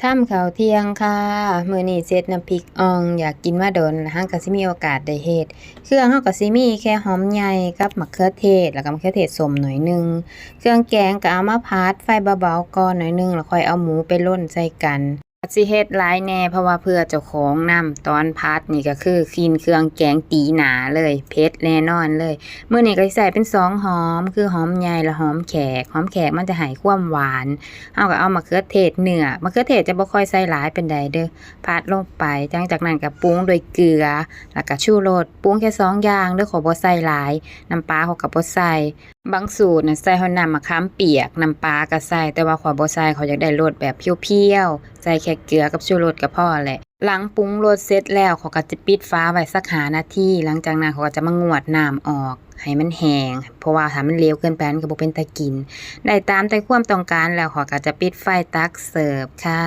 ค่ำข้าวเที่ยงค่ะมื้อนี้เสร็จน้ำพริกอ่องอยากกินมาโดนแล้วเราก็สิมีโอกาสได้เฮ็ดเครื่องเราก็สิมีแค่หอมใหญ่กับมะเขือเทศแล้วก็มะเขือเทศส้มหน่อยหนึ่งเครื่องแกงก็เอามาผัดไฟเบาๆก่อนหน่อยหนึ่งแล้วค่อยเอาหมูไปร่นใส่กันสิเฮ็ดหลายแหน่เพราะว่าเพื่อเจ้าของนำตอนผัดนี่ก็คือคลีนเครื่องแกงตีหนาเลยเผ็ดแน่นอนเลยมื้อนี้ก็สิใส่เป็น2หอมคือหอมใหญ่และหอมแขกมันจะให้ความหวานเฮาก็เอามะเขือเทศเนื้อมะเขือเทศจะบ่ค่อยใส่หลายปานใดเด้อผัดลงไปจังจากนั้นก็ปรุงด้วยเกลือแล้วก็ชูรสปรุงแค่2อย่างเด้อขอบ่ใส่หลายน้ำปลาเขาก็บ่ใส่บางสูตรน่ะใส่ฮอดน้ำมะขามเปียกน้ำปลาก็ใส่แต่ว่าข้อยบ่ใส่ข้อยอยากได้รสแบบเพียวๆใส่แค่เกลือกับชูรสก็พอแหละหลังปรุงรสเสร็จแล้วเขาก็จะปิดฝาไว้สัก5นาทีหลังจากนั้นเขาก็จะมางวดน้ำออกให้มันแห้งเพราะว่าถ้ามันเหลวเกินไปมันก็บ่เป็นตากินได้ตามใจความต้องการแล้วเขาก็จะปิดไฟตักเสิร์ฟค่ะ